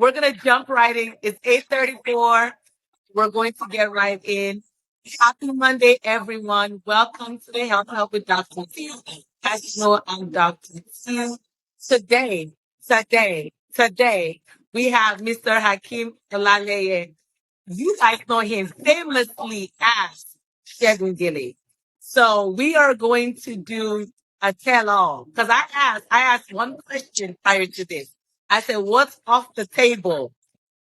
we're gonna jump right in. It's 8:34. We're going to get right in. Happy Monday, everyone. Welcome to the Health Help with Dr. T. As you know, I'm Dr. T. Today, we have Mr. Hakeem Olaleye. You guys know him famously as Shegun Gilly. So we are going to do a tell-all. Because I asked one question prior to this. I said, what's off the table?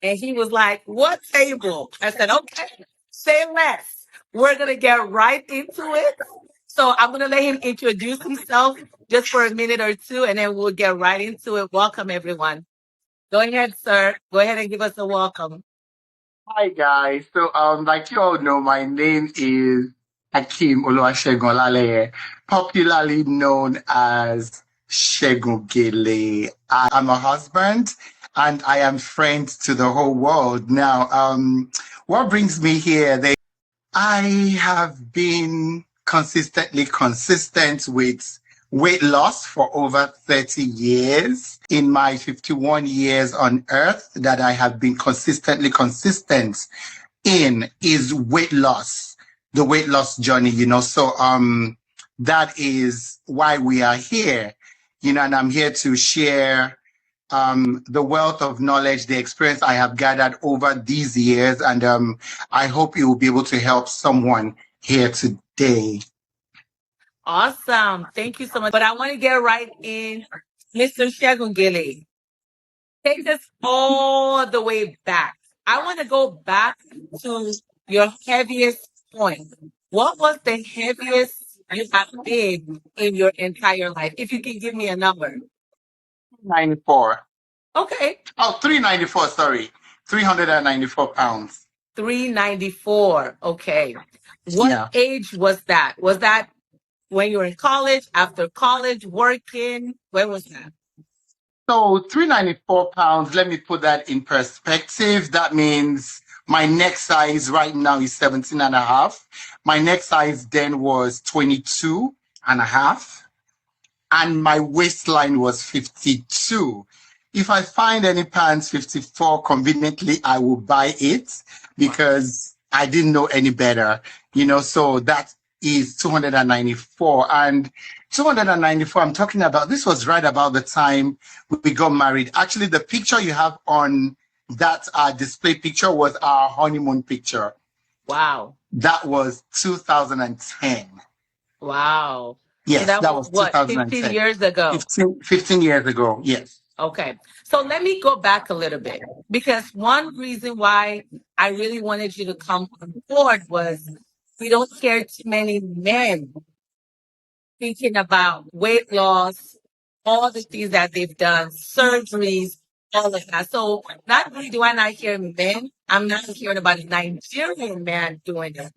And he was like, what table? I said, okay, say less. We're going to get right into it. So I'm going to let him introduce himself just for a minute or two, and then we'll get right into it. Welcome, everyone. Go ahead, sir. Go ahead and give us a welcome. Hi guys. So like you all know, my name is Hakeem Oluwasegun Olaleye, popularly known as Shegun Gele. I'm a husband and I am friend to the whole world. Now, what brings me here? I have been consistently consistent with weight loss for over 30 years. In my 51 years on earth that I have been consistently consistent in is weight loss, the weight loss journey, So that is why we are here, and I'm here to share the wealth of knowledge, the experience I have gathered over these years, and I hope you will be able to help someone here today. Awesome. Thank you so much. But I want to get right in. Mr. Shegun Gilly, take us all the way back. I want to go back to your heaviest point. What was the heaviest you have been in your entire life? If you can give me a number. 94. Okay. Oh, 394, sorry. 394 pounds. 394. Okay. What age was that? Was that when you were in college, after college, working? Where was that? So 394 pounds, let me put that in perspective. That means my neck size right now is 17 and a half. My neck size then was 22 and a half. And my waistline was 52. If I find any pants 54 conveniently, I will buy it because I didn't know any better, so that is 294. And 294, I'm talking about, this was right about the time we got married. Actually, the picture you have on that display picture was our honeymoon picture. Wow. That was 2010. Wow. Yes, that was what, 2010. 15 years ago? 15 years ago, yes. Okay. So let me go back a little bit, because one reason why I really wanted you to come on board was we don't hear too many men thinking about weight loss, all the things that they've done, surgeries, all of that. So not only do I not hear men, I'm not hearing about a Nigerian man doing it.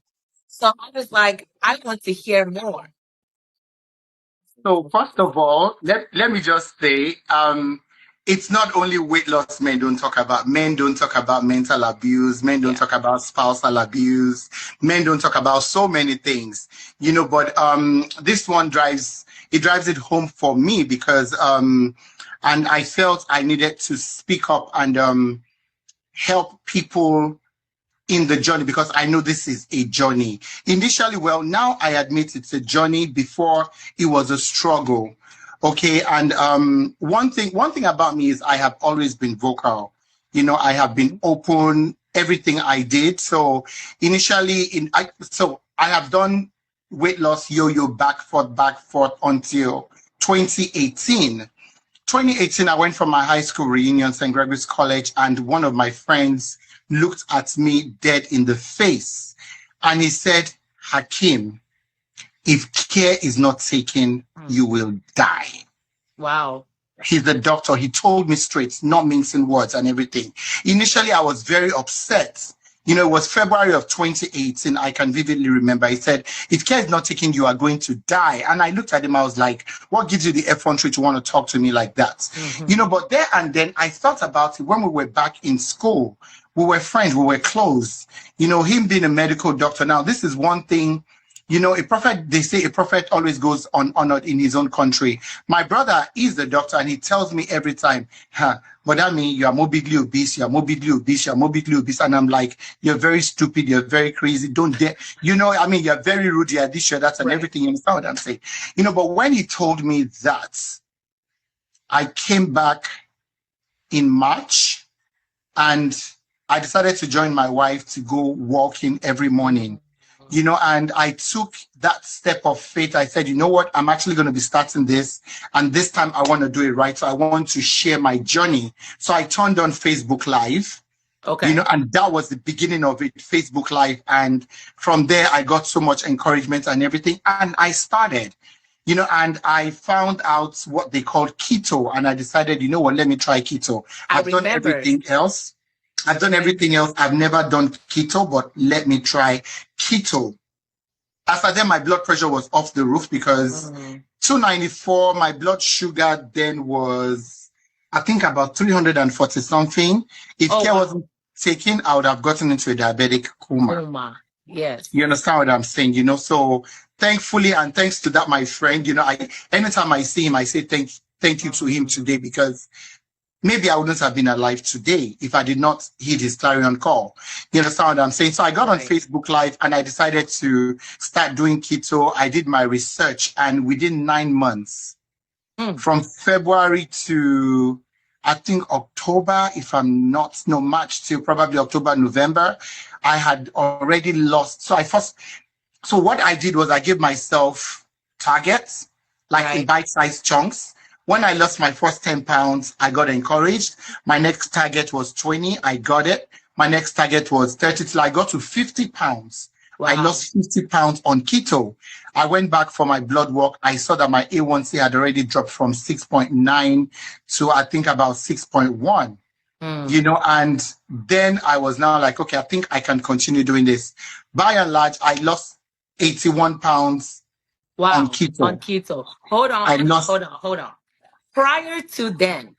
So I was like, I want to hear more. So first of all, let me just say, it's not only weight loss men don't talk about. Men don't talk about mental abuse. Men don't talk about spousal abuse. Men don't talk about so many things, but this one drives it home for me because and I felt I needed to speak up and help people in the journey because I know this is a journey. Initially, well, now I admit it's a journey. Before it was a struggle. Okay, and one thing about me is I have always been vocal. I have been open, everything I did. So initially, I have done weight loss yo-yo back forth until 2018. 2018, I went for my high school reunion, St. Gregory's College, and one of my friends looked at me dead in the face and he said, Hakeem, if care is not taken, you will die. Wow. He's the doctor. He told me straight, not mincing words and everything. Initially, I was very upset. It was February of 2018. I can vividly remember. He said, if care is not taken, you are going to die. And I looked at him. I was like, what gives you the effrontery to want to talk to me like that? Mm-hmm. But there and then I thought about it when we were back in school. We were friends. We were close. Him being a medical doctor. Now, this is one thing You know, a prophet, they say a prophet always goes unhonored in his own country. My brother is the doctor and he tells me every time, but that means you are morbidly obese, you are morbidly obese, you are morbidly obese. And I'm like, you're very stupid, you're very crazy, don't dare. You know, I mean, you're very rude, you're this, you're that, and everything. You understand what I'm saying? You know, but when he told me that, I came back in March and I decided to join my wife to go walking every morning. You know, and I took that step of faith. I said, you know what? I'm actually going to be starting this. And this time I want to do it right. So I want to share my journey. So I turned on Facebook Live. Okay. You know, and that was the beginning of it, Facebook Live. And from there, I got so much encouragement and everything. And I started, you know, and I found out what they called keto. And I decided, you know what, let me try keto. I've done everything else. I've done everything else. I've never done keto, but let me try keto. After that, my blood pressure was off the roof because 294, my blood sugar then was, I think, about 340 something. If care wasn't taken, I would have gotten into a diabetic coma. Yes. You understand what I'm saying? You know, so thankfully, and thanks to that, my friend, you know, anytime I see him, I say thank you to him today, because maybe I wouldn't have been alive today if I did not heed his clarion call. You understand what I'm saying? So I got on Facebook Live and I decided to start doing keto. I did my research, and within 9 months, from February to, I think, October, if I'm not, no, March to probably October, November, I had already lost. So what I did was I gave myself targets, like in bite-sized chunks. When I lost my first 10 pounds, I got encouraged. My next target was 20. I got it. My next target was 30 till I got to 50 pounds. Wow. I lost 50 pounds on keto. I went back for my blood work. I saw that my A1C had already dropped from 6.9 to, I think, about 6.1. You know, and then I was now like, okay, I think I can continue doing this. By and large, I lost 81 pounds on keto. On keto. Hold on. Prior to then,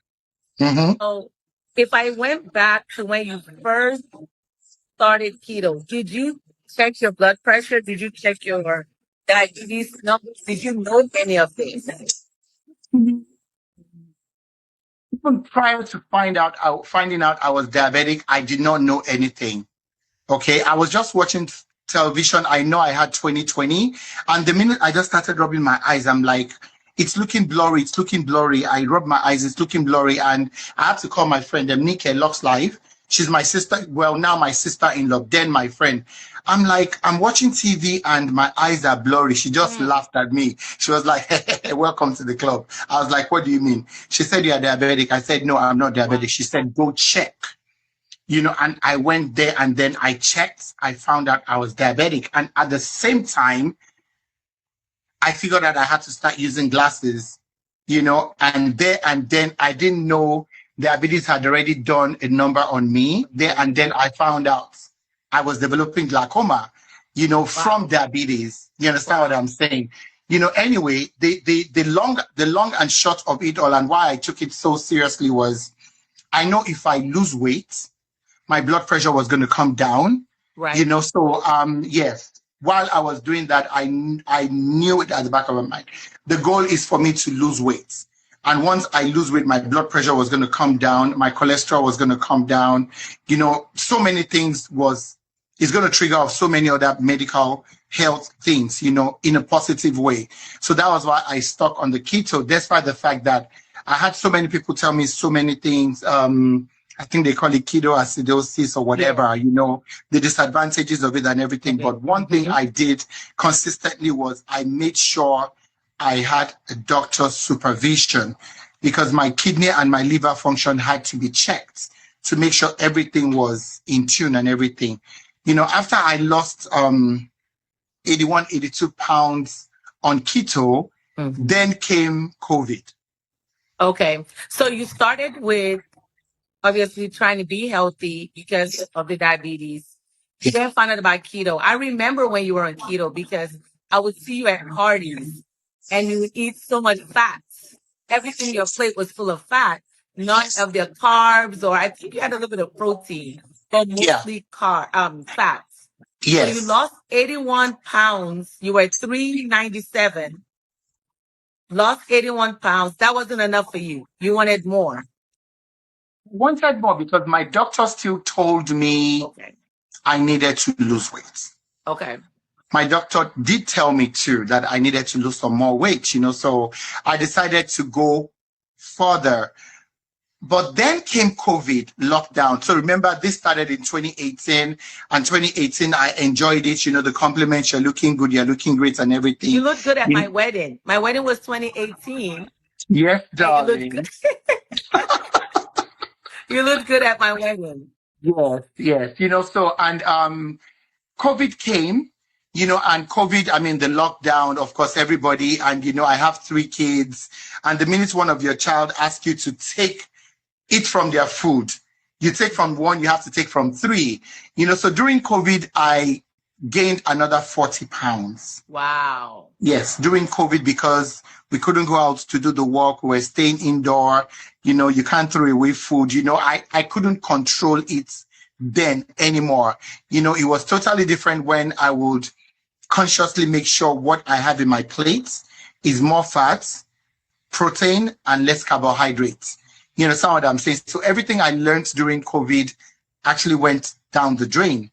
so if I went back to when you first started keto, did you check your blood pressure? Did you check your diabetes numbers? Did you know any of this? Even prior to finding out I was diabetic, I did not know anything. Okay, I was just watching television. I know I had 20/20, and the minute I just started rubbing my eyes, I'm like, it's looking blurry. It's looking blurry. I rub my eyes. It's looking blurry, and I had to call my friend, Nike Lux Live. She's my sister. Well, now my sister-in-law, then my friend. I'm like, I'm watching TV and my eyes are blurry. She just laughed at me. She was like, hey, welcome to the club. I was like, what do you mean? She said, you're diabetic. I said, no, I'm not diabetic. She said, go check. You know, and I went there and then I checked. I found out I was diabetic. And at the same time, I figured out I had to start using glasses, you know, and then I didn't know diabetes had already done a number on me there. And then I found out I was developing glaucoma, you know, from diabetes. You understand what I'm saying? You know, anyway, the long and short of it all, and why I took it so seriously, was I know if I lose weight, my blood pressure was going to come down. Right. You know, so yes. While I was doing that, I knew it at the back of my mind. The goal is for me to lose weight. And once I lose weight, my blood pressure was going to come down. My cholesterol was going to come down. You know, so many things is going to trigger off so many other medical health things, you know, in a positive way. So that was why I stuck on the keto, despite the fact that I had so many people tell me so many things. I think they call it ketoacidosis or whatever, you know, the disadvantages of it and everything. But one thing I did consistently was I made sure I had a doctor's supervision, because my kidney and my liver function had to be checked to make sure everything was in tune and everything. You know, after I lost 81, 82 pounds on keto, then came COVID. Okay. So you started with obviously trying to be healthy because of the diabetes. You then found out about keto. I remember when you were on keto because I would see you at parties and you would eat so much fat. Everything on your plate was full of fat, none of the carbs, or I think you had a little bit of protein, but mostly fats. So you Yes. lost 81 pounds. You were 397. Lost 81 pounds. That wasn't enough for you. You wanted more. Wanted more because my doctor still told me Okay. I needed to lose weight. Okay. My doctor did tell me too that I needed to lose some more weight, so I decided to go further. But then came COVID lockdown. So remember, this started in 2018, and 2018, I enjoyed it. The compliments, you're looking good, you're looking great and everything. You looked good at my wedding. My wedding was 2018. Yes, And you looked darling. good. You looked good at my wedding. Yes. So, and COVID came, and COVID, I mean, the lockdown, of course, everybody, and, I have 3 kids. And the minute one of your child asks you to eat from their food, you take from 1, you have to take from 3. So during COVID, I gained another 40 pounds. Wow. Yes, during COVID, because we couldn't go out to do the work. We were staying indoor. You can't throw away food. I couldn't control it then anymore. It was totally different when I would consciously make sure what I have in my plate is more fats, protein, and less carbohydrates. You understand what I'm saying? So everything I learned during COVID actually went down the drain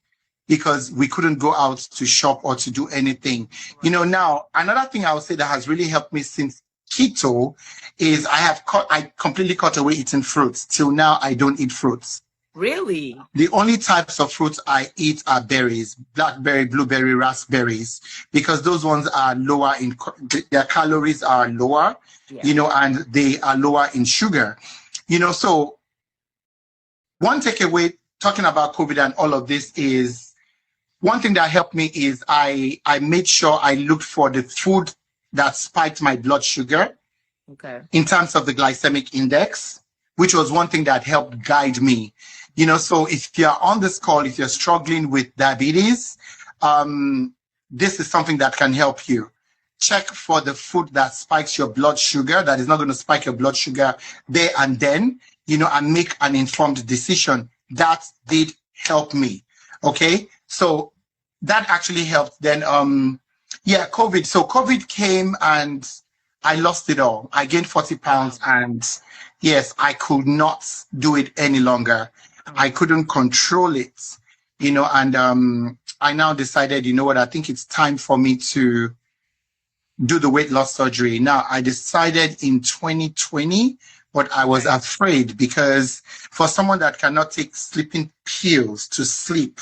because we couldn't go out to shop or to do anything. Now, another thing I would say that has really helped me since keto is I completely cut away eating fruits. Till now, I don't eat fruits. Really? The only types of fruits I eat are berries, blackberry, blueberry, raspberries, because those ones are lower their calories are lower, and they are lower in sugar. So one takeaway talking about COVID and all of this is one thing that helped me is I made sure I looked for the food that spiked my blood sugar in terms of the glycemic index, which was one thing that helped guide me. So if you're on this call, if you're struggling with diabetes, this is something that can help you. Check for the food that spikes your blood sugar, that is not going to spike your blood sugar there and then, and make an informed decision. That did help me. Okay. So that actually helped. Then, COVID. So COVID came and I lost it all. I gained 40 pounds and yes, I could not do it any longer. I couldn't control it, and I now decided, I think it's time for me to do the weight loss surgery. Now, I decided in 2020, but I was afraid because for someone that cannot take sleeping pills to sleep,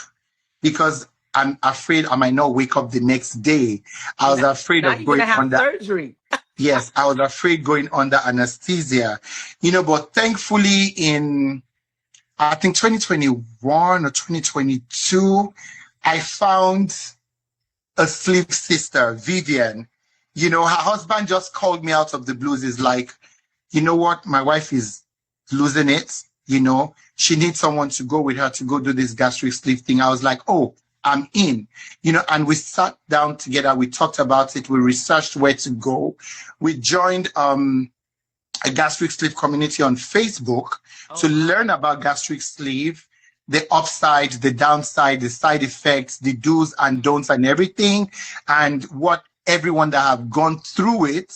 because I'm afraid I might not wake up the next day. I was afraid of going under surgery. Yes, I was afraid going under anesthesia, but thankfully in I think 2021 or 2022, I found a sleep sister, Vivian. Her husband just called me out of the blues. He's like, you know what? My wife is losing it. She needs someone to go with her to go do this gastric sleeve thing. I was like, oh, I'm in, and we sat down together. We talked about it. We researched where to go. We joined a gastric sleeve community on Facebook to learn about gastric sleeve, the upside, the downside, the side effects, the do's and don'ts and everything, and what everyone that have gone through it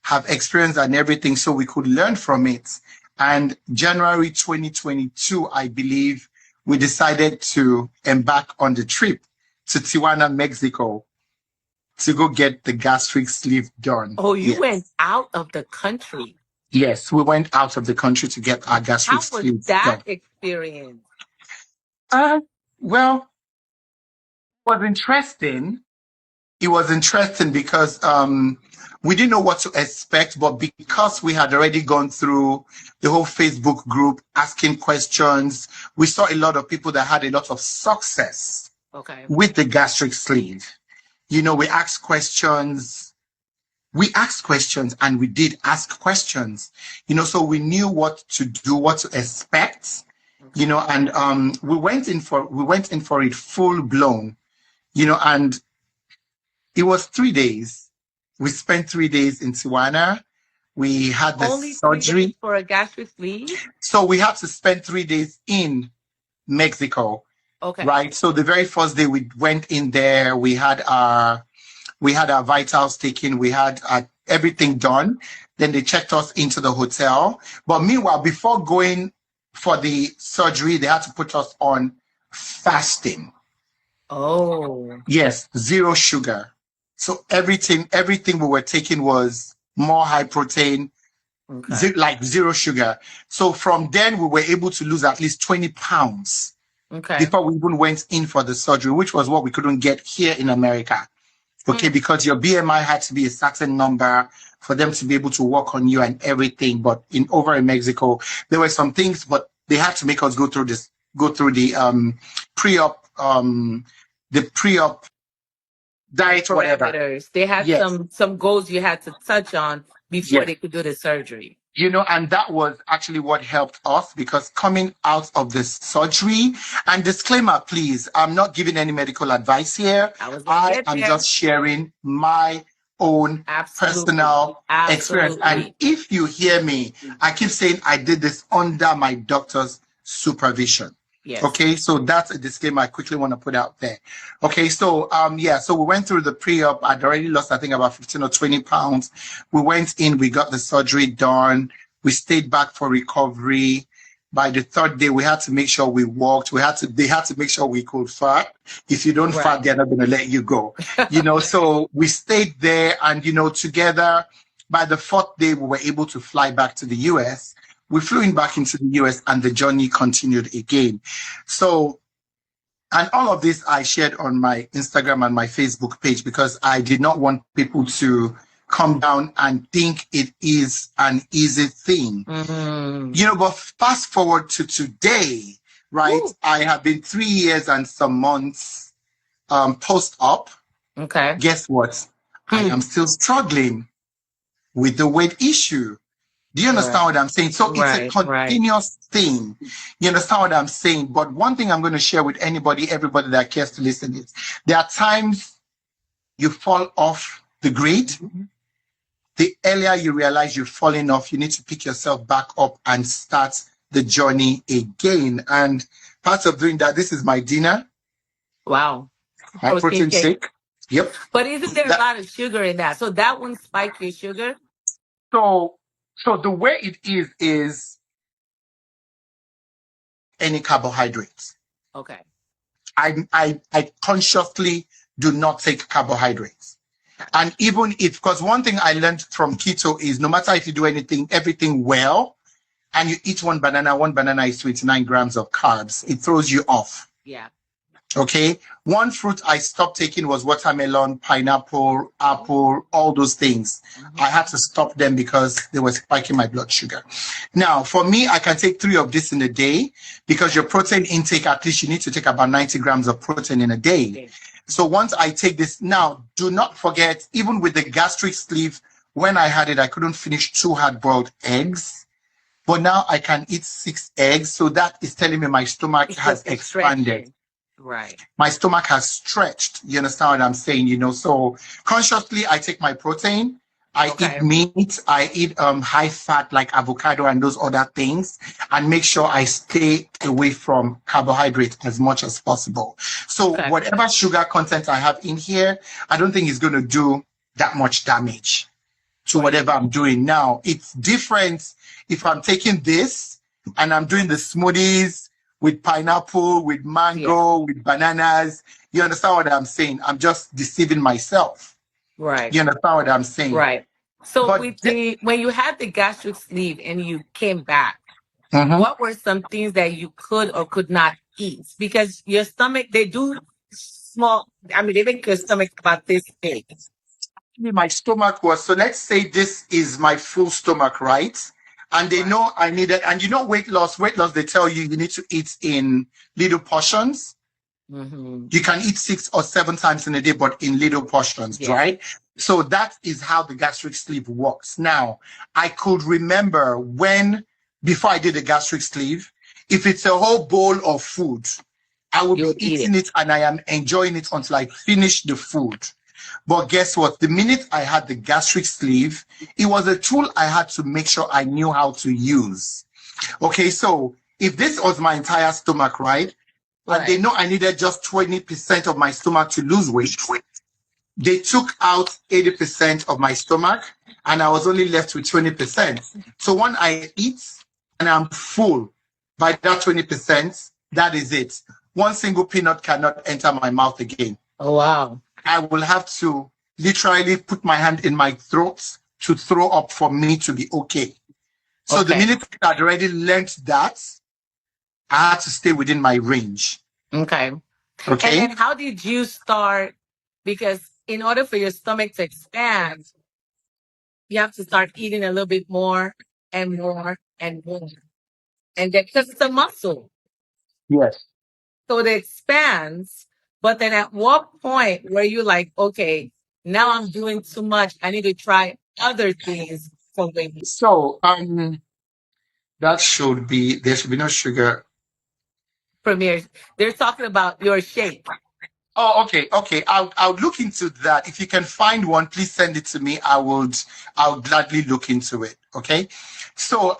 have experienced and everything, so we could learn from it. And January 2022, I believe, we decided to embark on the trip to Tijuana, Mexico, to go get the gastric sleeve done. Oh, you went out of the country? Yes, we went out of the country to get our gastric sleeve done. How was that experience? Well, it was interesting. It was interesting because we didn't know what to expect, but because we had already gone through the whole Facebook group asking questions, we saw a lot of people that had a lot of success with the gastric sleeve. We asked questions. We asked questions and we did ask questions, so we knew what to do, what to expect, and we went in for it full blown, and it was 3 days. We spent 3 days in Tijuana. We had the surgery 3 days for a gastric sleeve. So we had to spend 3 days in Mexico. Okay. right? So the very first day we went in there, we had our vitals taken, we had everything done. Then they checked us into the hotel. But meanwhile, before going for the surgery, they had to put us on fasting. Oh. Yes, 0 sugar. So everything we were taking was more high protein, Okay. like 0 sugar. So from then we were able to lose at least 20 pounds Okay. before we even went in for the surgery, which was what we couldn't get here in America. Okay, because your BMI had to be a certain number for them to be able to work on you and everything. But over in Mexico, there were some things, but they had to make us go through the pre-op diet, whatever. Parameters. They had Yes. some goals you had to touch on before Yes. they could do the surgery. You know, and that was actually what helped us, because coming out of the surgery, and disclaimer, please, I'm not giving any medical advice here. I am just sharing my own personal experience. And if you hear me, I keep saying I did this under my doctor's supervision. Yes. Okay, so that's a disclaimer I quickly want to put out there. Okay, so so we went through the pre-op. I'd already lost, I think, about 15 or 20 pounds. We went in, we got the surgery done. We stayed back for recovery. By the 3rd day, we had to make sure we walked. They had to make sure we could fart. If you don't fart, they're not going to let you go. You know, so we stayed there, and, you know, together, by the 4th day, we were able to fly back to the US. We flew in back into the US, and the journey continued again. So, and all of this I shared on my Instagram and my Facebook page, because I did not want people to come down and think it is an easy thing. Mm-hmm. You know, but fast forward to today, right? Ooh. I have been 3 years and some months post-op. Okay. Guess what? I am still struggling with the weight issue. Do you understand what I'm saying? So it's a continuous thing. You understand what I'm saying? But one thing I'm going to share with everybody that cares to listen is, there are times you fall off the grid. Mm-hmm. The earlier you realize you're falling off, you need to pick yourself back up and start the journey again. And part of doing that, this is my dinner. Wow. My protein shake. Yep. But isn't there a lot of sugar in that? So that won't spike your sugar? So the way it is any carbohydrates. Okay. I consciously do not take carbohydrates. And even because one thing I learned from keto is, no matter if you do everything well, and you eat one banana is 29 grams of carbs. It throws you off. Yeah. Okay. One fruit I stopped taking was watermelon, pineapple, apple, all those things. Mm-hmm. I had to stop them because they were spiking my blood sugar. Now, for me, I can take 3 of this in a day, because your protein intake, at least you need to take about 90 grams of protein in a day. Okay. So once I take this, now, do not forget, even with the gastric sleeve, when I had it, I couldn't finish 2 hard-boiled eggs. But now I can eat 6 eggs. So that is telling me my stomach has expanded. Right. My stomach has stretched. You understand what I'm saying? You know, so consciously I take my protein. I eat meat. I eat high fat like avocado and those other things, and make sure I stay away from carbohydrates as much as possible. So whatever sugar content I have in here, I don't think it's going to do that much damage to whatever I'm doing now. It's different if I'm taking this and I'm doing the smoothies with pineapple, with mango, with bananas. You understand what I'm saying? I'm just deceiving myself. Right. You understand what I'm saying? Right. So when you had the gastric sleeve and you came back, what were some things that you could or could not eat? Because your stomach, they do they make your stomach about this big. My stomach was, so let's say this is my full stomach, right? And they know I need it. And you know, weight loss, they tell you need to eat in little portions. Mm-hmm. You can eat 6 or 7 times in a day, but in little portions, right? So that is how the gastric sleeve works. Now, I could remember before I did the gastric sleeve, if it's a whole bowl of food, I will be eating it and I am enjoying it until I finish the food. But guess what? The minute I had the gastric sleeve, it was a tool I had to make sure I knew how to use. Okay, so if this was my entire stomach, right? and they Right. know I needed just 20% of my stomach to lose weight, they took out 80% of my stomach, and I was only left with 20%. So when I eat and I'm full by that 20%, that is it. One single peanut cannot enter my mouth again. Oh, wow. I will have to literally put my hand in my throat to throw up for me to be okay. So the Okay. minute I'd already learned that, I had to stay within my range. Okay. And Okay. then how did you start? Because in order for your stomach to expand, you have to start eating a little bit more and more and more. And then because it's a muscle. Yes. So it expands. But then at what point were you like, okay, now I'm doing too much. I need to try other things for weight loss? So that should be, there should be no sugar. Premier, they're talking about your shake. Oh, okay. I'll look into that. If you can find one, please send it to me. I'll gladly look into it. Okay. So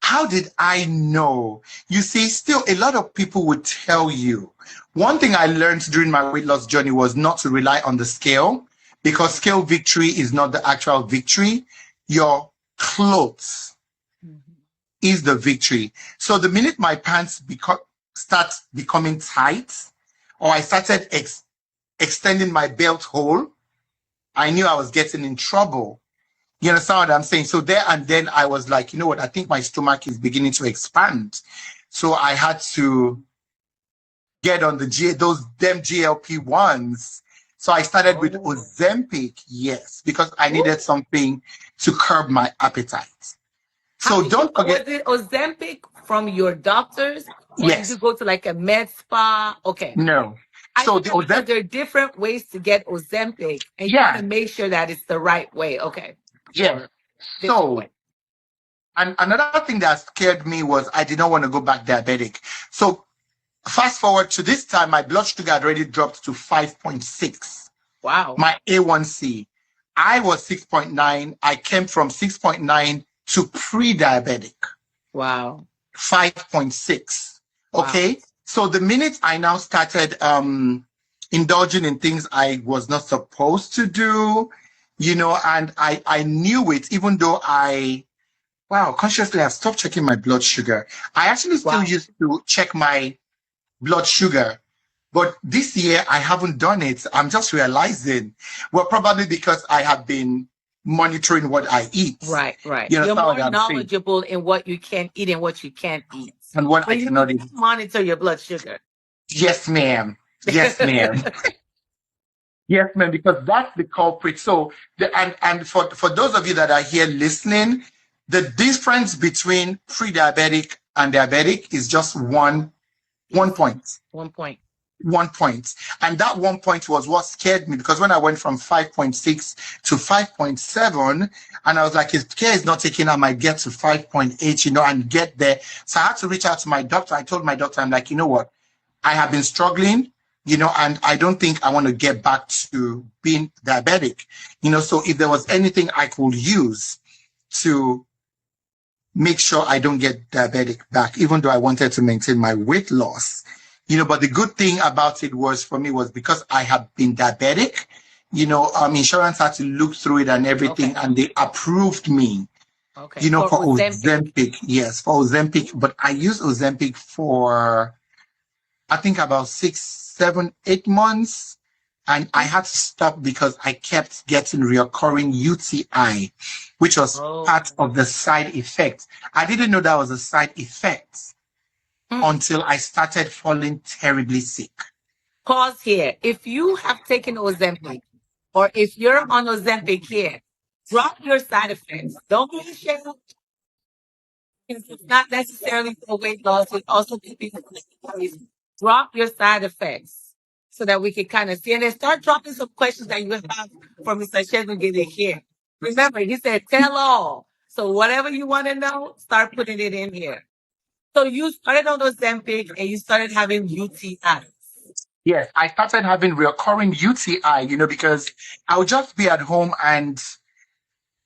how did I know? You see, still a lot of people would tell you. One thing I learned during my weight loss journey was not to rely on the scale, because scale victory is not the actual victory. Your clothes is the victory. So the minute my pants start becoming tight, or I started extending my belt hole, I knew I was getting in trouble. You understand what I'm saying? So there and then I was like, you know what? I think my stomach is beginning to expand. So I had to get on them GLP-1s. So I started with Ozempic, yes, because I needed something to curb my appetite. So don't forget. Was it Ozempic from your doctors? Or Yes. did you go to like a med spa? Okay. No. So because there are different ways to get Ozempic, and you want to make sure that it's the right way. Okay. Yeah. So, and another thing that scared me was I did not want to go back diabetic. So fast forward to this time, my blood sugar had already dropped to 5.6. Wow. My A1C. I was 6.9. I came from 6.9 to pre-diabetic. Wow. 5.6. Okay. Wow. So the minute I now started indulging in things I was not supposed to do, you know, and I knew it, even though consciously I've stopped checking my blood sugar. I actually still used to check my blood sugar, but this year I haven't done it. I'm just realizing, well, probably because I have been monitoring what I eat. Right. You know, you're more knowledgeable in what you can eat and what you can't eat. And what I cannot eat. Monitor your blood sugar. Yes, ma'am. Yes, ma'am. Yes, ma'am, because that's the culprit. So, for those of you that are here listening, the difference between pre-diabetic and diabetic is just one point. 1 point. 1 point. And that 1 point was what scared me, because when I went from 5.6 to 5.7, and I was like, if care is not taken, I might get to 5.8, you know, and get there. So I had to reach out to my doctor. I told my doctor, I'm like, you know what? I have been struggling, you know, and I don't think I want to get back to being diabetic, you know. So if there was anything I could use to make sure I don't get diabetic back, even though I wanted to maintain my weight loss, you know. But the good thing about it was, for me, was because I have been diabetic, you know, insurance had to look through it and everything, and they approved me, you know, for Ozempic. Yes, for Ozempic. But I used Ozempic for, I think, about 6, 7, 8 months. And I had to stop because I kept getting recurring UTI, which was part of the side effect. I didn't know that was a side effect until I started falling terribly sick. Pause here. If you have taken Ozempic, or if you're on Ozempic here, drop your side effects. Don't be ashamed. It's not necessarily for weight loss. It also could be drop your side effects so that we can kind of see, and then start dropping some questions that you have for Mr. Shedugele here. Remember, he said, tell all. So whatever you want to know, start putting it in here. So you started on Ozempic and you started having UTIs. Yes, I started having recurring UTI, you know, because I would just be at home and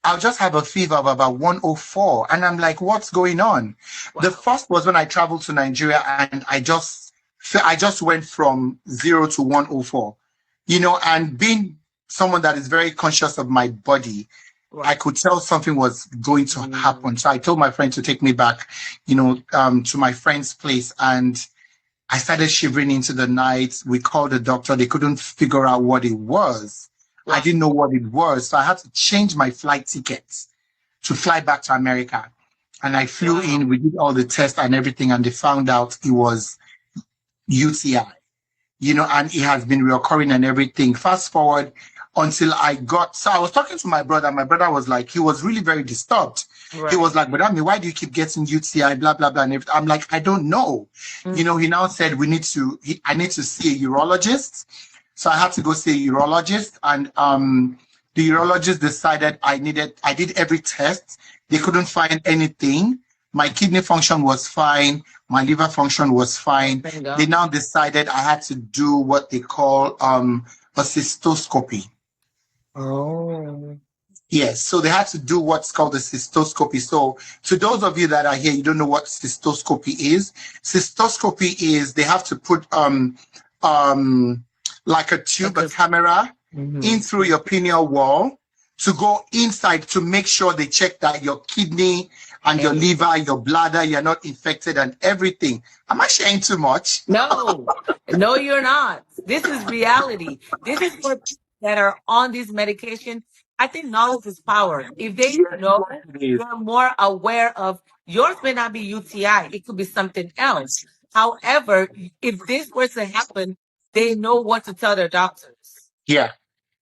I'll just have a fever of about 104. And I'm like, what's going on? Wow. The first was when I traveled to Nigeria and I just went from 0 to 104, and being someone that is very conscious of my body, Right. I could tell something was going to happen. So I told my friend to take me back, to my friend's place. And I started shivering into the night. We called the doctor. They couldn't figure out what it was. Wow. I didn't know what it was. So I had to change my flight tickets to fly back to America. And I flew in, we did all the tests and everything, and they found out it was UTI, and it has been reoccurring and everything. Fast forward until I was talking to my brother. My brother was like, he was really very disturbed. Right. He was like, but I mean, why do you keep getting UTI, blah, blah, blah. And everything. I'm like, I don't know. He now said, I need to see a urologist. So I had to go see a urologist, and the urologist decided I did every test. They couldn't find anything. My kidney function was fine. My liver function was fine. They now decided I had to do what they call a cystoscopy. Oh. Yes, so they had to do what's called a cystoscopy. So to those of you that are here, you don't know what cystoscopy is. Cystoscopy is they have to put like a tube, a camera in through your pineal wall to go inside to make sure they check that your kidney and your liver, your bladder, you're not infected and everything. Am I sharing too much? No, no, you're not. This is reality. This is for people that are on this medication. I think knowledge is power. If they know, you're more aware of yours may not be UTI. It could be something else. However, if this were to happen, they know what to tell their doctors. Yeah.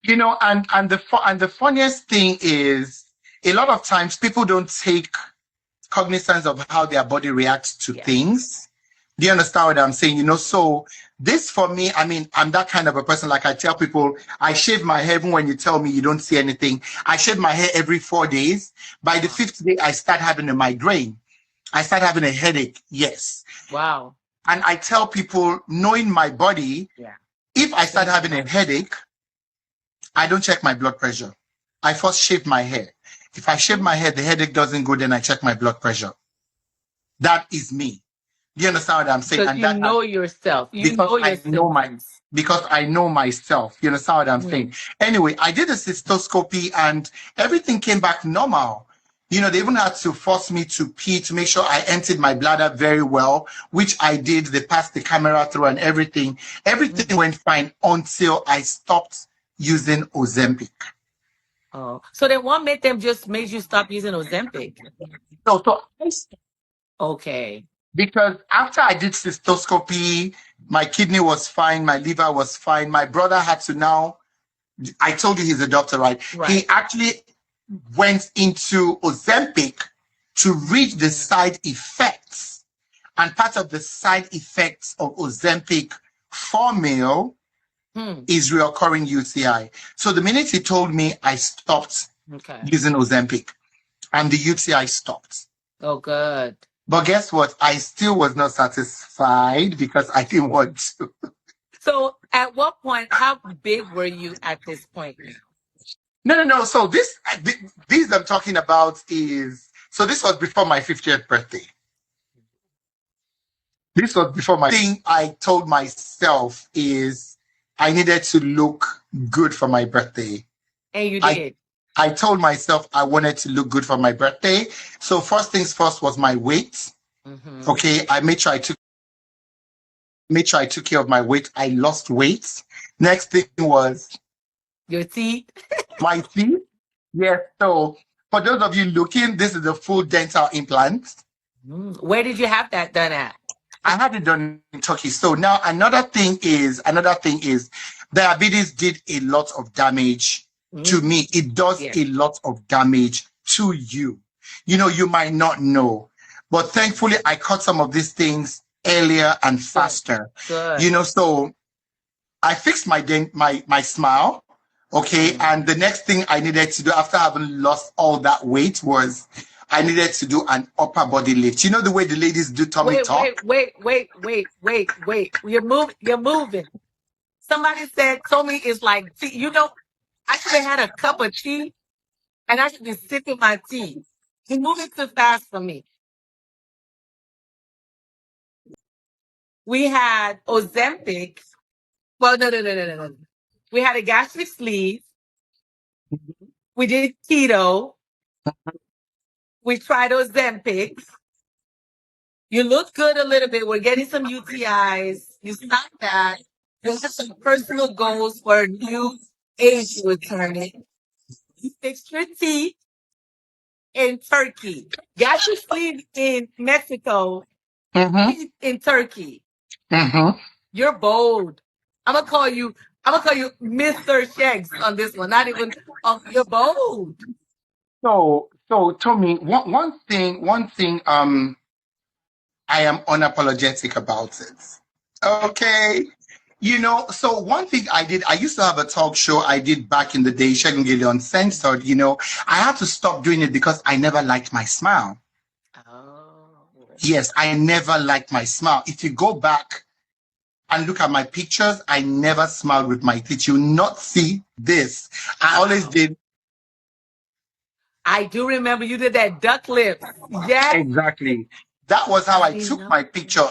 And the funniest thing is a lot of times people don't take cognizance of how their body reacts to things. Do you understand what I'm saying? So this for me, I mean, I'm that kind of a person. Like I tell people, I shave my hair even when you tell me you don't see anything. I shave my hair every 4 days. By the 5th day, I start having a migraine. I start having a headache. Yes. Wow. And I tell people, knowing my body, if I start having a headache, I don't check my blood pressure. I first shave my hair. If I shave my hair, the headache doesn't go, then I check my blood pressure. That is me. Do you understand what I'm saying? And you know yourself. You know yourself. Because I know myself. You understand what I'm saying? Anyway, I did a cystoscopy and everything came back normal. They even had to force me to pee to make sure I emptied my bladder very well, which I did. They passed the camera through and everything. Everything went fine until I stopped using Ozempic. Oh, so then what made you stop using Ozempic? Okay. Because after I did cystoscopy, my kidney was fine, my liver was fine. My brother had to I told you he's a doctor, right? He actually went into Ozempic to read the side effects. And part of the side effects of Ozempic for male is reoccurring UTI. So the minute he told me, I stopped using Ozempic and the UTI stopped. Oh, good. But guess what? I still was not satisfied because I didn't want to. So at what point, how big were you at this point? No. So this I'm talking about this was before my 50th birthday. This was before my thing I told myself is I needed to look good for my birthday. And you did. I told myself I wanted to look good for my birthday. So first things first was my weight. Okay, I made sure I took care of my weight. I lost weight. Next thing was your teeth. My teeth. Yes. So for those of you looking, this is a full dental implant. Where did you have that done at? I had it done in Turkey. So now another thing is diabetes did a lot of damage to me. It does a lot of damage to you. You might not know, but thankfully I caught some of these things earlier and faster. Good. So I fixed my smile. Okay. And the next thing I needed to do after having lost all that weight was I needed to do an upper body lift. You know the way the ladies do tummy tuck? Wait. You're moving. Somebody told me it's like, I should have had a cup of tea And I should be sipping my tea. You're moving too fast for me. We had Ozempic. Well, no. We had a gastric sleeve. We did keto. We tried Ozempic. You look good a little bit. We're getting some UTIs. You stopped that. You have some personal goals for a new age you were turning. You fixed your teeth in Turkey. Got your sleeve in Mexico, in Turkey. You're bold. I'm gonna call you Mr. Shegs on this one. Not even you're bold. So Tommy, one thing I am unapologetic about it. Okay. So one thing I used to have a talk show I did back in the day, Segun Gele Uncensored, I had to stop doing it because I never liked my smile. Oh. Yes, I never liked my smile. If you go back and look at my pictures, I never smiled with my teeth. You will not see this. I always did. I do remember you did that duck lip. Yes. Exactly. That was how I took my picture,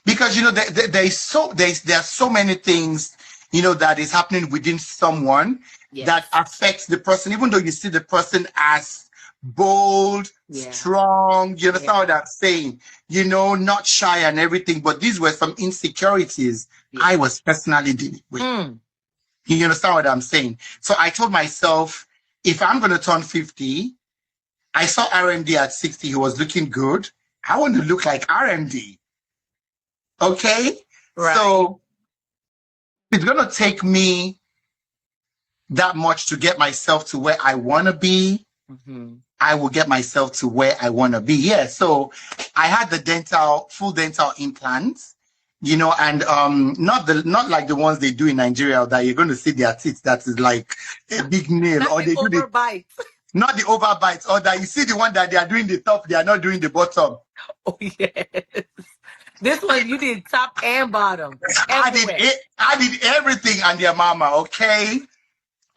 because there are so many things, that is happening within someone that affects the person, even though you see the person as bold, strong, you understand what I'm saying? Not shy and everything, but these were some insecurities I was personally dealing with. You understand what I'm saying? So I told myself, if I'm going to turn 50, I saw RMD at 60. He was looking good. I want to look like RMD. Okay? Right. So it's going to take me that much to get myself to where I want to be. I will get myself to where I want to be. Yeah. So I had the full dental implants, and not like the ones they do in Nigeria that you're going to see their teeth that is like a big nail, or they do the not the overbites, or that you see the one that they are doing the top, they are not doing the bottom. Oh yes. This one you did top and bottom. I did everything and their mama, okay?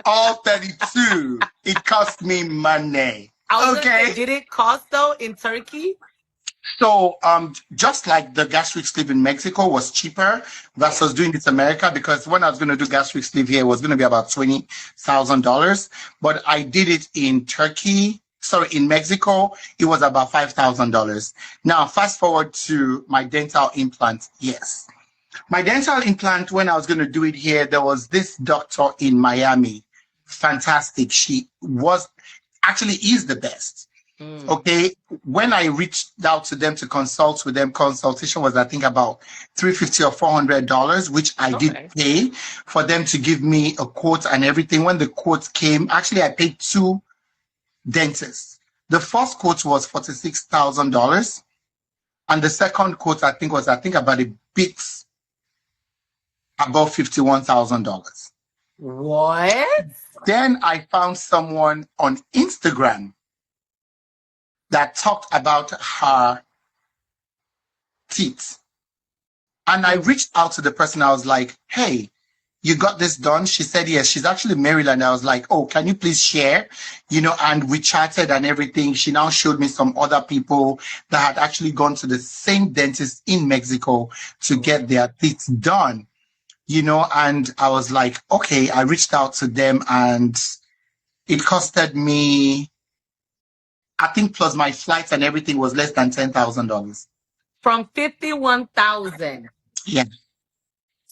All 32. It cost me money. Okay. Did it cost though in Turkey? So just like the gastric sleeve in Mexico was cheaper versus doing it in America, because when I was going to do gastric sleeve here, it was going to be about $20,000. But I did it in in Mexico, it was about $5,000. Now, fast forward to my dental implant. Yes. My dental implant, when I was going to do it here, there was this doctor in Miami. Fantastic. She is the best. Okay. When I reached out to them to consult with them, consultation was, I think, about $350 or $400, which I did pay for them to give me a quote and everything. When the quote came, actually, I paid 2 dentists. The first quote was $46,000. And the second quote, I think, about a bit above $51,000. What? Then I found someone on Instagram that talked about her teeth. And I reached out to the person. I was like, hey, you got this done? She said, yes. She's actually Maryland. I was like, oh, can you please share? And we chatted and everything. She now showed me some other people that had actually gone to the same dentist in Mexico to get their teeth done, and I was like, okay, I reached out to them and it costed me, I think plus my flights and everything was less than $10,000. From 51,000. Yeah.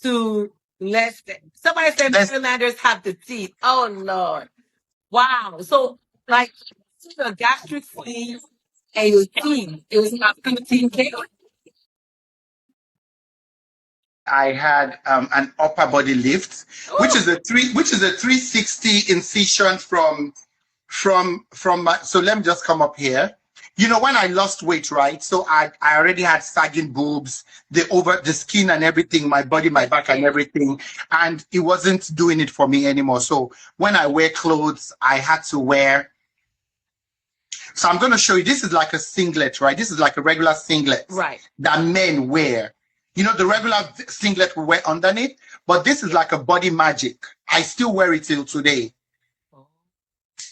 To less than. Somebody said Marylanders have the teeth. Oh Lord. Wow. So like the gastric sleeve and your teeth, it was about 15K. I had an upper body lift, which is a 360 incision from so let me just come up here. When I lost weight, right? So I already had sagging boobs, the skin and everything, my body, my back and everything. And it wasn't doing it for me anymore. So when I wear clothes, I had to wear. So I'm going to show you, this is like a singlet, right? This is like a regular singlet that men wear. The regular singlet we wear underneath, but this is like a body magic. I still wear it till today.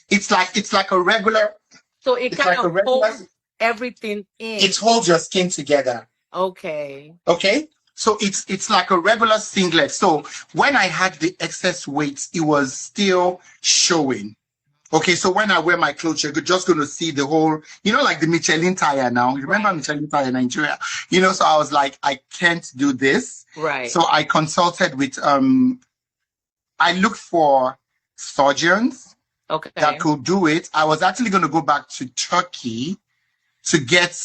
It's like a regular. So it It's kind like a of regular. holds everything in. It holds your skin together. Okay. Okay. So it's like a regular singlet. So when I had the excess weight, it was still showing. Okay, so when I wear my clothes, you're just going to see the whole, like the Michelin tire now. You remember Right. Michelin tire in Nigeria? So I was like, I can't do this. Right. So I consulted with, I looked for surgeons Okay. that could do it. I was actually going to go back to Turkey to get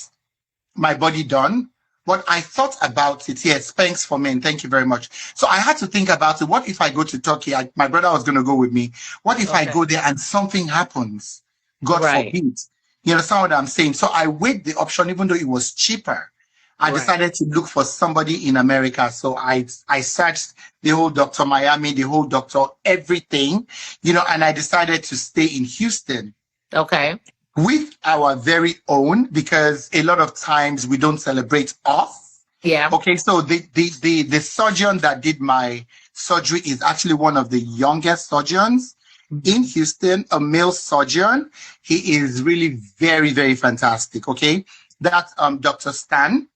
my body done. But I thought about it. Yes, thanks for men. Thank you very much. So I had to think about it. What if I go to Turkey? My brother was going to go with me. What if I Okay. go there and something happens? God Right. forbid. You understand what I'm saying? So I weighed the option, even though it was cheaper. I Right. decided to look for somebody in America. So I searched the whole Dr. Miami, the whole doctor, everything, and I decided to stay in Houston Okay. with our very own, because a lot of times we don't celebrate off. Yeah. Okay, so the surgeon that did my surgery is actually one of the youngest surgeons in Houston, a male surgeon. He is really very, very fantastic. Okay, that's Dr. Stan.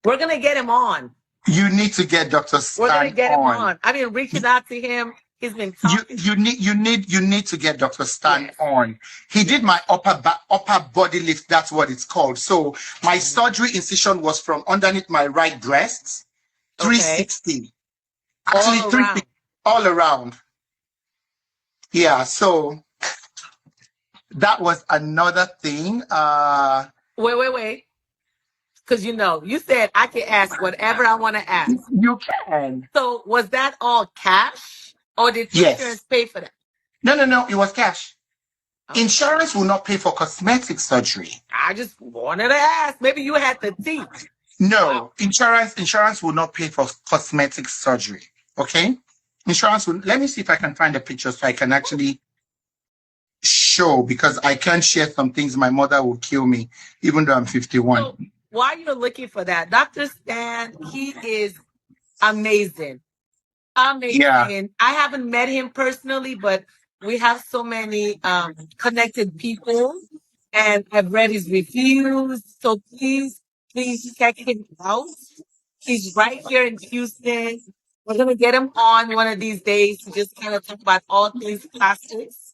We're gonna get him on. You need to get Dr. We're gonna Stan get him on. on. I've been reaching out to him. He's been You talking. need to get Dr. Stan Yes. on. He did my upper body lift. That's what it's called. So my surgery incision was from underneath my right breast, 360. Actually, All 360 around. all around. Yeah. So that was another thing. Wait. Because you said I can ask whatever I want to ask. You can. So was that all cash, or did Yes. insurance pay for that? No. It was cash. Okay. Insurance will not pay for cosmetic surgery. I just wanted to ask. Maybe you had the teeth. No, insurance will not pay for cosmetic surgery. Okay, insurance will. Let me see if I can find a picture so I can actually show, because I can't share some things. My mother will kill me, even though I'm 51. So while you're looking for that, Dr. Stan, he is amazing. Amazing. Yeah. I haven't met him personally, but we have so many connected people, and I've read his reviews. So please check him out. He's right here in Houston. We're gonna get him on one of these days to just kind of talk about all things plastics.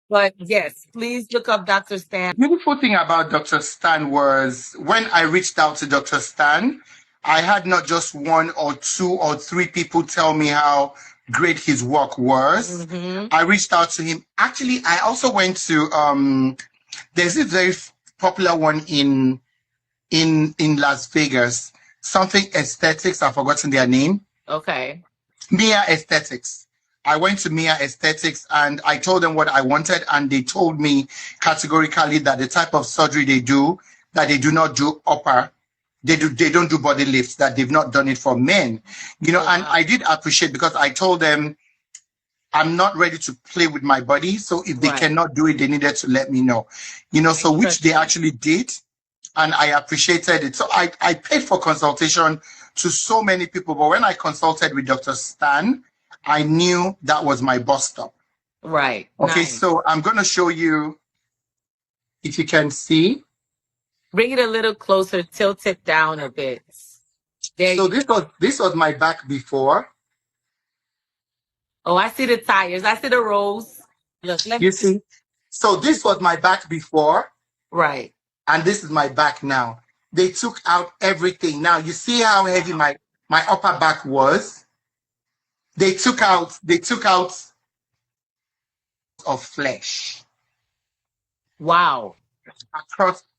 But yes, please look up Dr. Stan. Beautiful thing about Dr. Stan was when I reached out to Dr. Stan, I had not just one or two or three people tell me how great his work was. Mhm. I reached out to him. Actually, I also went to there's this very popular one in Las Vegas, something aesthetics. I've forgotten their name. Okay. Mia Aesthetics. I went to Mia Aesthetics and I told them what I wanted, and they told me categorically that the type of surgery they do, that they do not do upper, they don't do body lifts, that they've not done it for men. Oh, And wow. I did appreciate, because I told them I'm not ready to play with my body. So if they Right. cannot do it, they needed to let me know. So which they actually did, and I appreciated it. So I paid for consultation to so many people, but when I consulted with Dr. Stan, I knew that was my bus stop. Right. Okay, Nice. so I'm going to show you, if you can see. Bring it a little closer, tilt it down a bit. There So you this was my back before. Oh, I see the tires. I see the rows. Look, let me You see? So this was my back before, Right. and this is my back now. They took out everything. Now you see how heavy my upper back was. They took out of flesh Wow.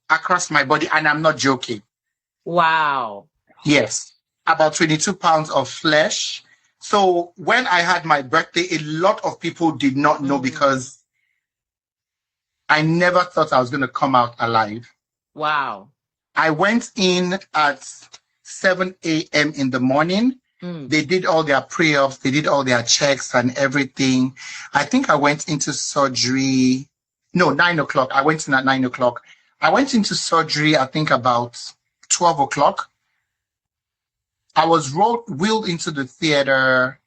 across my body, and I'm not joking. Wow. Yes, about 22 pounds of flesh. So when I had my birthday, a lot of people did not know, because I never thought I was going to come out alive. Wow. I went in at 7 a.m. in the morning. They did all their pre-ops, they did all their checks and everything. I think I went into surgery. No, 9 o'clock. I went in at 9 o'clock. I went into surgery, I think about 12 o'clock. I was wheeled into the theater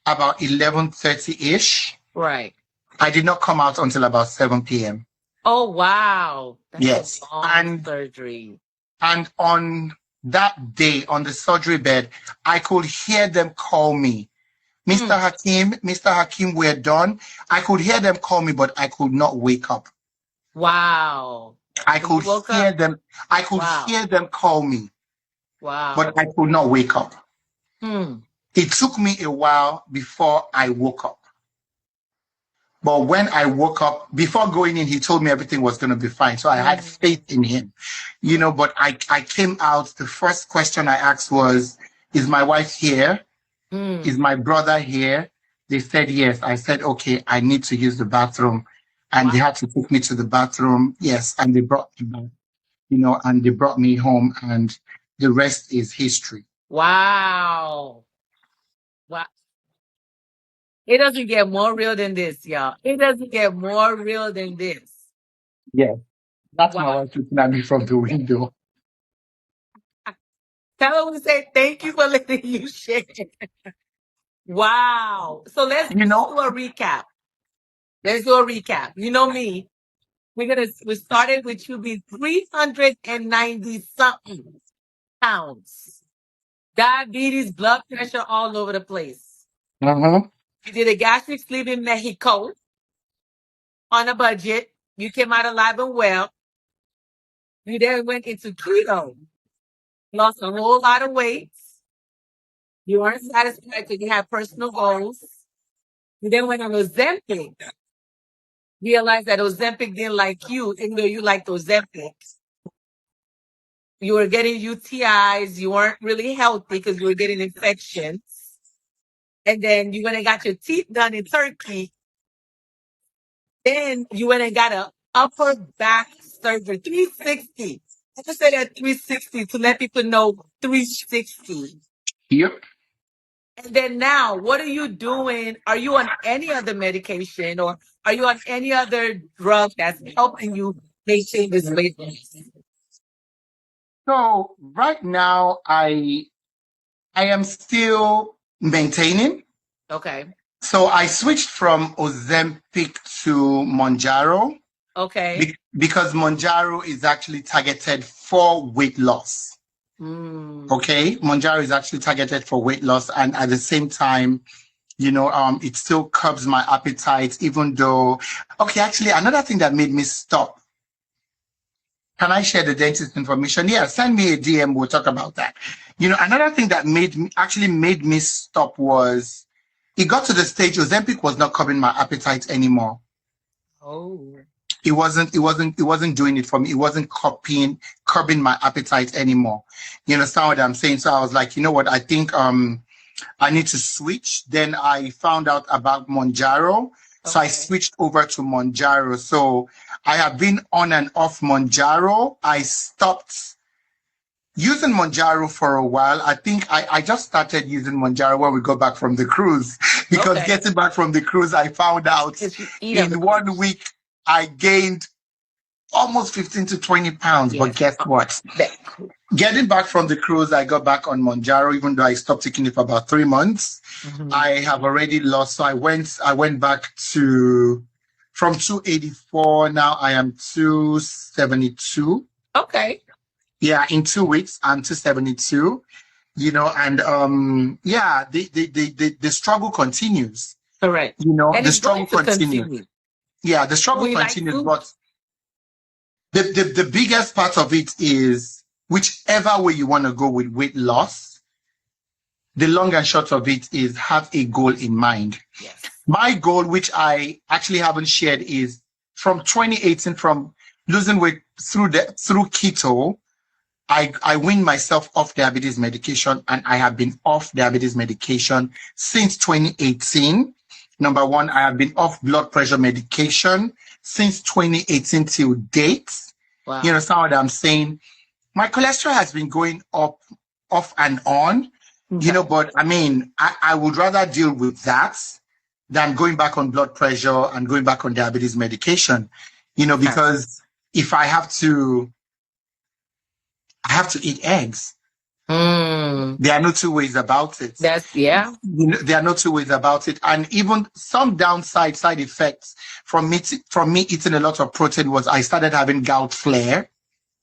about 11:30-ish. Right. I did not come out until about 7 p.m. Oh, wow. That's Yes. a long surgery. And on that day, on the surgery bed, I could hear them call me. Mr. Hakim, we're done. I could hear them call me, but I could not wake up. Wow. I could hear them. I could Wow. hear them call me, Wow. but I could not wake up. Hmm. It took me a while before I woke up. But when I woke up, before going in, he told me everything was going to be fine. So I had faith in him, you know, but I came out. The first question I asked was, is my wife here? Is my brother here? They said yes. I said, okay, I need to use the bathroom. And they had to take me to the bathroom. Yes. And they brought me back, you know, and they brought me home, and the rest is history. Wow. Wow. It doesn't get more real than this, y'all. It doesn't get more real than this. Yeah. That's Wow. my wife looking at me from the window. Tell her we say thank you for letting you share. Wow. So let's do a recap. Let's do a recap. You know me. We started with you being 390 something pounds. Diabetes, blood pressure all over the place. You did a gastric sleeve in Mexico on a budget. You came out alive and well. You then went into keto. Lost a whole lot of weight. You weren't satisfied because you had personal goals. You then went on Ozempic. Realized that Ozempic didn't like you, even though you liked Ozempic. You were getting UTIs. You weren't really healthy because you were getting infections. And then you went and got your teeth done in Turkey. Then you went and got a upper back surgery, 360. I just said that 360 to let people know 360. Yep. And then now, what are you doing? Are you on any other medication, or are you on any other drug that's helping you maintain this weight loss? So right now, I am still maintaining. Okay. So I switched from Ozempic to Mounjaro. Okay. Because Mounjaro is actually targeted for weight loss. Okay, Mounjaro is actually targeted for weight loss, and at the same time, you know, it still curbs my appetite, even though. Okay, actually, another thing that made me stop. Can I share the dentist information? Yeah, send me a DM. We'll talk about that. You know, another thing that made me stop was it got to the stage Ozempic was not curbing my appetite anymore. Oh. It wasn't doing it for me. It wasn't curbing my appetite anymore. You understand what I'm saying? So I was like, you know what? I think I need to switch. Then I found out about Mounjaro. So I switched over to Mounjaro. So I have been on and off Mounjaro. I stopped using Mounjaro for a while. I think I just started using Mounjaro when we got back from the cruise. Because getting back from the cruise, I found out in 1 week, I gained almost 15 to 20 pounds. Yes. But guess what? Getting back from the cruise, I got back on Mounjaro, even though I stopped taking it for about 3 months. I have already lost. So I went back to from 284. Now I am 272. Okay. Yeah, in 2 weeks, I'm 272. You know, and yeah, the struggle continues. Correct. You know, and the struggle continues. Yeah, the struggle continues, but the biggest part of it is whichever way you want to go with weight loss, the long and short of it is have a goal in mind. Yes. My goal, which I actually haven't shared, is from 2018, from losing weight through keto, I weaned myself off diabetes medication, and I have been off diabetes medication since 2018. Number one, I have been off blood pressure medication since 2018 till date. Wow. You understand what I'm saying? My cholesterol has been going up, off and on, you know, but I mean, I would rather deal with that than going back on blood pressure and going back on diabetes medication, you know, because if I have to eat eggs. There are no two ways about it. Yeah. There are no two ways about it. And even some side effects from me eating a lot of protein was I started having gout flare.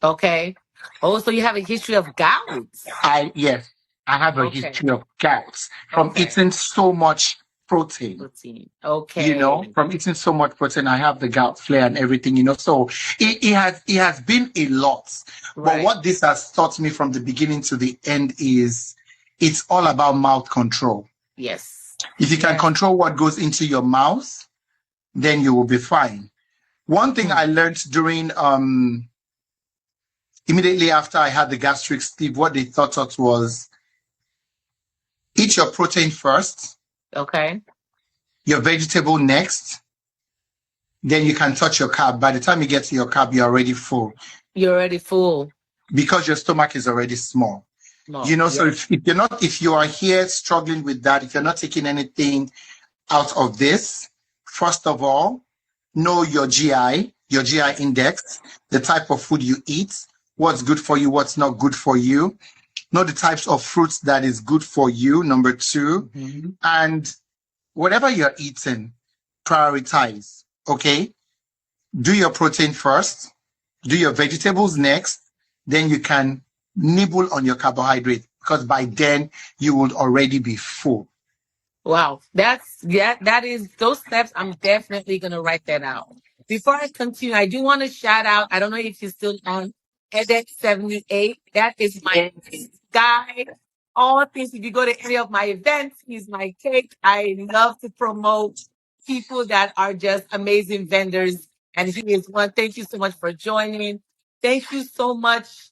Okay. Oh, so you have a history of gout? Yes, I have a history of gout from eating so much protein. Okay. From eating so much protein, I have the gout flare and everything, so it has been a lot. Right. But what this has taught me from the beginning to the end is it's all about mouth control. Yes. If you can control what goes into your mouth, then you will be fine. One thing I learned during immediately after I had the gastric sleeve, what they taught us was eat your protein first. Okay. Your vegetable next. Then you can touch your carb. By the time you get to your carb, you're already full. You're already full. Because your stomach is already small. So if you are here struggling with that, if you're not taking anything out of this, first of all, know your GI index, the type of food you eat, what's good for you, what's not good for you. Know the types of fruits that is good for you, number 2. And whatever you're eating, prioritize, okay? Do your protein first, do your vegetables next, then you can nibble on your carbohydrate because by then you would already be full. Wow, that is those steps. I'm definitely going to write that out. Before I continue, I do want to shout out, I don't know if you're still on, Edek78. That is my guy. All things, if you go to any of my events, he's my cake. I love to promote people that are just amazing vendors. And he is one. Thank you so much for joining. Thank you so much,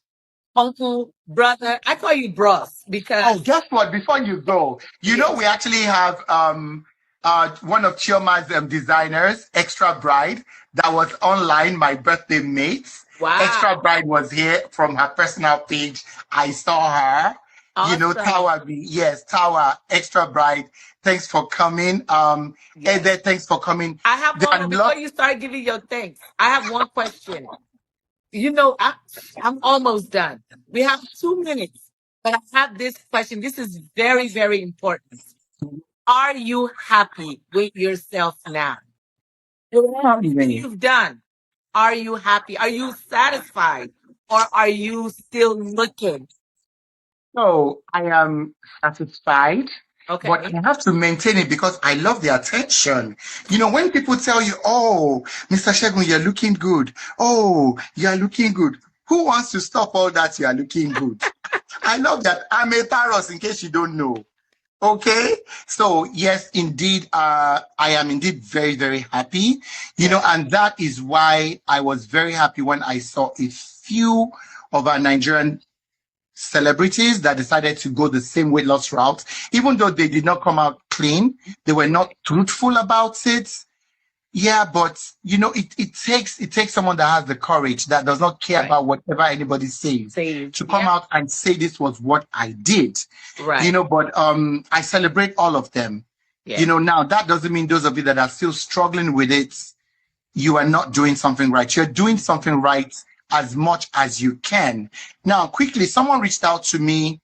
uncle, brother. I call you bros because... Oh, guess what? Before you go, we actually have one of Chioma's designers, Extra Bride, that was online, my birthday mate. Wow. Extra Bride was here from her personal page. I saw her. Awesome. Tower, Extra Bride. Thanks for coming. Ede, thanks for coming. I have one before you start giving your thanks. I have one question. I'm almost done. We have 2 minutes, but I have this question. This is very, very important. Are you happy with yourself now? Everything you've done, are you happy? Are you satisfied? Or are you still looking? So I am satisfied. Okay. But I have to maintain it because I love the attention. When people tell you, oh, Mr. Segun, you're looking good. Oh, you're looking good. Who wants to stop all that? You are looking good. I love that. I'm a Taurus, in case you don't know. Okay. So yes, indeed, I am indeed very, very happy, and that is why I was very happy when I saw a few of our Nigerian celebrities that decided to go the same weight loss route, even though they did not come out clean, they were not truthful about it. Yeah, but it takes someone that has the courage, that does not care about whatever anybody says, to come out and say this was what I did. Right. But I celebrate all of them. Yeah. Now that doesn't mean those of you that are still struggling with it, you are not doing something right. You're doing something right as much as you can. Now, quickly, someone reached out to me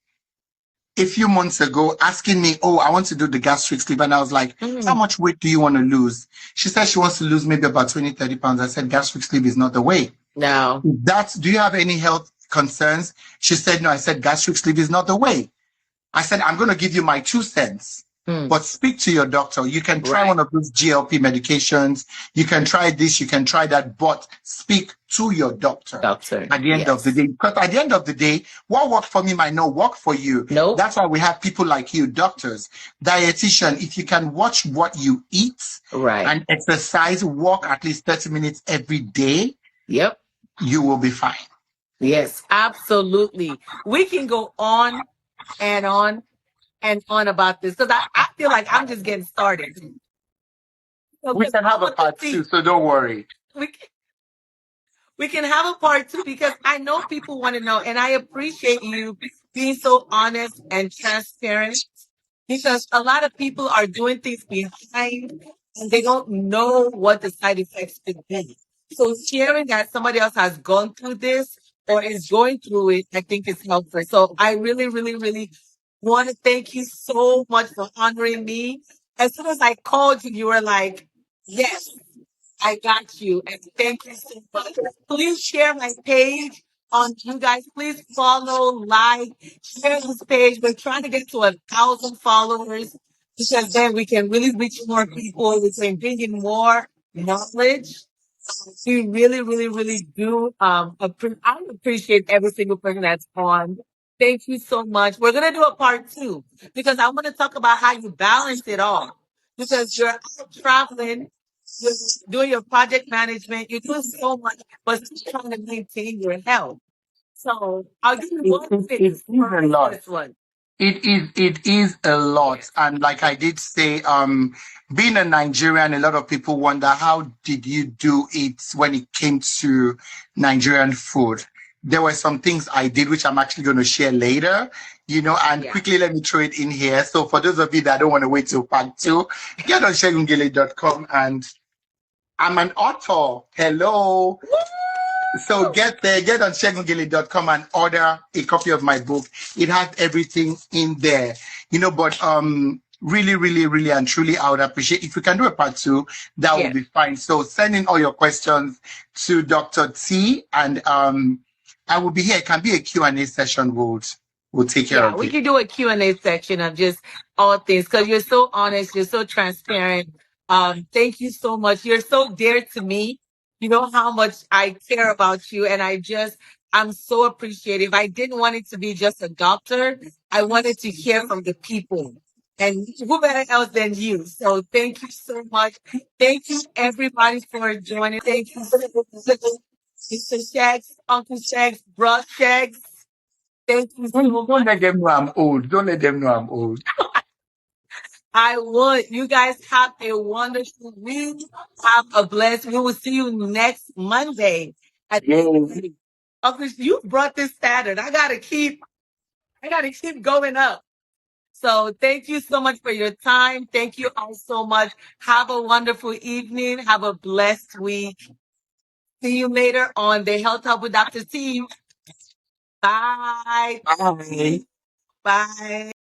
a few months ago asking me, oh, I want to do the gastric sleeve. And I was like, how much weight do you want to lose? She said she wants to lose maybe about 20, 30 pounds. I said, gastric sleeve is not the way. No. Do you have any health concerns? She said, no. I said, gastric sleeve is not the way. I said, I'm going to give you my 2 cents. But speak to your doctor. You can try one of those GLP medications. You can try this, you can try that, but speak to your doctor at the end of the day. Because at the end of the day, what worked for me might not work for you. No. That's why we have people like you, doctors, dietitian. If you can watch what you eat and exercise, walk at least 30 minutes every day, you will be fine. Yes, absolutely. We can go on and on and on about this because I feel like I'm just getting started. We can have a part 2, so don't worry. We can have a part 2 because I know people want to know, and I appreciate you being so honest and transparent because a lot of people are doing things behind and they don't know what the side effects could be. So sharing that somebody else has gone through this or is going through it, I think it's helpful. So I really, really, really want to thank you so much for honoring me. As soon as I called you, you were like, yes, I got you. And thank you so much. Please share my page on you guys. Please follow, like, share this page. We're trying to get to 1,000 followers because then we can really reach more people. We can bring in more knowledge. We really, really, really do. I appreciate every single person that's on. Thank you so much. We're gonna do a part two because I want to talk about how you balance it all. Because you're out traveling, you're doing your project management, you're doing so much, but still trying to maintain your health. So I'll give you one tip It is a for lot. this one. It is a lot. Yes. And like I did say, being a Nigerian, a lot of people wonder how did you do it when it came to Nigerian food? There were some things I did which I'm actually going to share later, and Yeah. quickly let me throw it in here. So for those of you that don't want to wait till part 2, get on shegungele.com, and I'm an author. Hello. So get there, get on shegungele.com and order a copy of my book. It has everything in there, but really, really, really, and truly, I would appreciate if we can do a part 2, that Yeah. would be fine. So send in all your questions to Dr. T, and I will be here. It can be a Q&A session. We'll take care Yeah, of we it. can do a Q&A section of just all things because you're so honest, you're so transparent. Thank you so much. You're so dear to me. You know how much I care about you, and I'm so appreciative. I didn't want it to be just a doctor. I wanted to hear from the people. And who better else than you? So thank you so much. Thank you everybody for joining. Thank you, Mr. Shags, Uncle Shags, Bro Shags. Thank you so Don't much. let them know I'm old. Don't let them know I'm old. I would. You guys have a wonderful week. Have a blessed. We will see you next Monday. Yay. Uncle, you brought this standard. I gotta keep going up. So thank you so much for your time. Thank you all so much. Have a wonderful evening. Have a blessed week. See you later on the Health Hub with Dr. T. Bye. Bye. Bye.